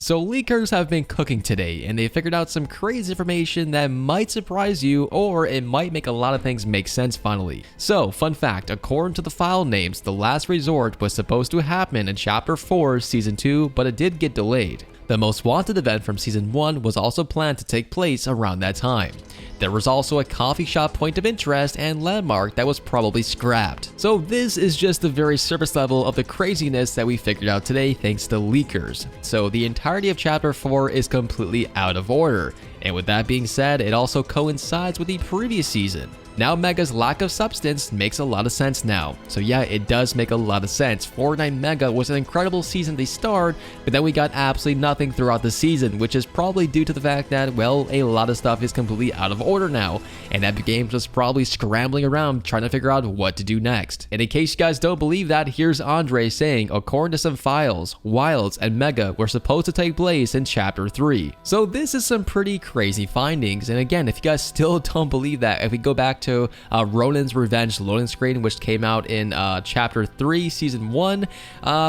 So leakers have been cooking today, and they figured out some crazy information that might surprise you, or it might make a lot of things make sense finally. So, fun fact, according to the file names, The Last Resort was supposed to happen in Chapter 4, Season 2, but it did get delayed. The Most Wanted event from Season 1 was also planned to take place around that time. There was also a coffee shop point of interest and landmark that was probably scrapped. So this is just the very surface level of the craziness that we figured out today thanks to leakers. So the entirety of Chapter 4 is completely out of order. And with that being said, it also coincides with the previous season. Now Mega's lack of substance makes a lot of sense now. So yeah, it does make a lot of sense. Fortnite Mega was an incredible season to start, but then we got absolutely nothing throughout the season, which is probably due to the fact that, well, a lot of stuff is completely out of order now, and Epic Games was probably scrambling around trying to figure out what to do next. And in case you guys don't believe that, here's Andre saying, according to some files, Wilds and Mega were supposed to take place in Chapter 3. So this is some pretty crazy findings, and again, if you guys still don't believe that, if we go back to Ronin's Revenge loading screen, which came out in Chapter 3, Season 1,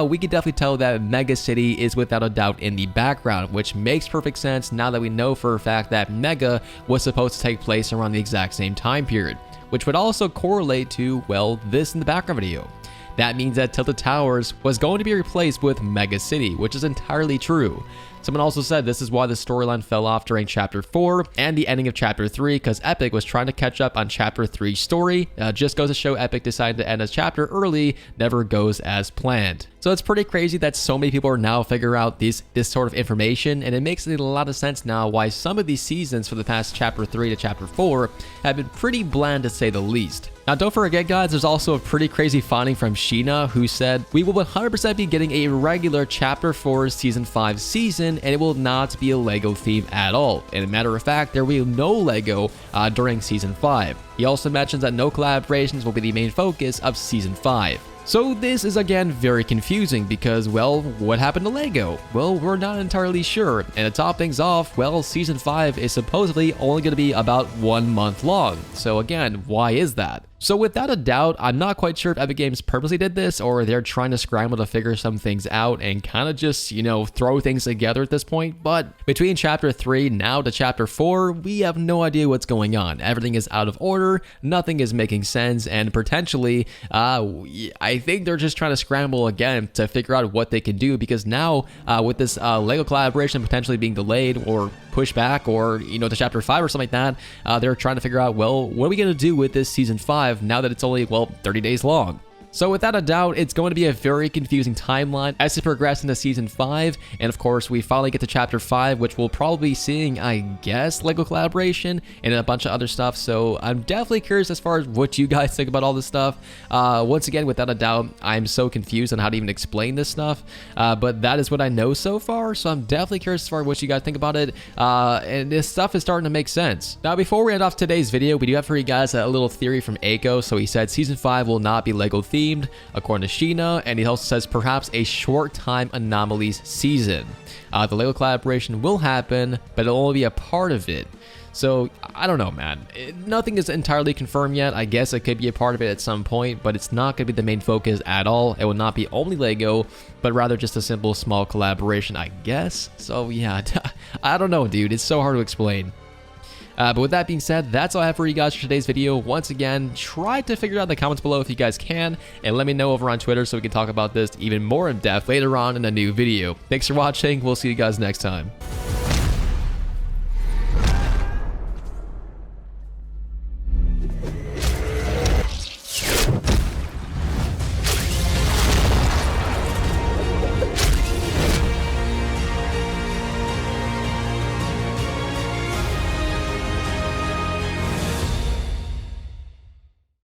we can definitely tell that Mega City is without a doubt in the background, which makes perfect sense now that we know for a fact that Mega was supposed to take place around the exact same time period, which would also correlate to, well, this in the background video. That means that Tilted Towers was going to be replaced with Mega City, which is entirely true. Someone also said this is why the storyline fell off during Chapter 4 and the ending of Chapter 3, because Epic was trying to catch up on Chapter 3's story. Just goes to show Epic decided to end a chapter early never goes as planned. So it's pretty crazy that so many people are now figuring out this sort of information, and it makes a lot of sense now why some of these seasons for the past Chapter 3 to Chapter 4 have been pretty bland to say the least. Now don't forget guys, there's also a pretty crazy finding from Sheena who said, we will 100% be getting a regular Chapter 4 Season 5 season, and it will not be a LEGO theme at all. And a matter of fact, there will be no LEGO during Season 5. He also mentions that no collaborations will be the main focus of Season 5. So this is again very confusing because, well, what happened to LEGO? Well, we're not entirely sure. And to top things off, well, Season 5 is supposedly only going to be about 1 month long. So again, why is that? So without a doubt, I'm not quite sure if Epic Games purposely did this or they're trying to scramble to figure some things out and kind of just, throw things together at this point. But between Chapter 3 now to Chapter 4, we have no idea what's going on. Everything is out of order, nothing is making sense, and potentially, I think they're just trying to scramble again to figure out what they can do, because now with this LEGO collaboration potentially being delayed or pushed back, or to Chapter 5 or something like that, they're trying to figure out, well, what are we going to do with this Season 5 now that it's only, well, 30 days long? So without a doubt, it's going to be a very confusing timeline as we progress into Season 5, and of course, we finally get to Chapter 5, which we'll probably be seeing, I guess, LEGO collaboration and a bunch of other stuff, so I'm definitely curious as far as what you guys think about all this stuff. Once again, without a doubt, I'm so confused on how to even explain this stuff, but that is what I know so far, so I'm definitely curious as far as what you guys think about it, and this stuff is starting to make sense. Now, before we end off today's video, we do have for you guys a little theory from Aiko. So he said Season 5 will not be LEGO themed, according to Sheena, and he also says perhaps a short time anomalies season. The LEGO collaboration will happen, but it'll only be a part of it. So I don't know, man. Nothing is entirely confirmed yet. I guess it could be a part of it at some point, but it's not going to be the main focus at all. It will not be only LEGO, but rather just a simple small collaboration, I guess. So yeah, I don't know, dude. It's so hard to explain. But with that being said, that's all I have for you guys for today's video. Once again, try to figure it out in the comments below if you guys can, and let me know over on Twitter so we can talk about this even more in depth later on in a new video. Thanks for watching. We'll see you guys next time.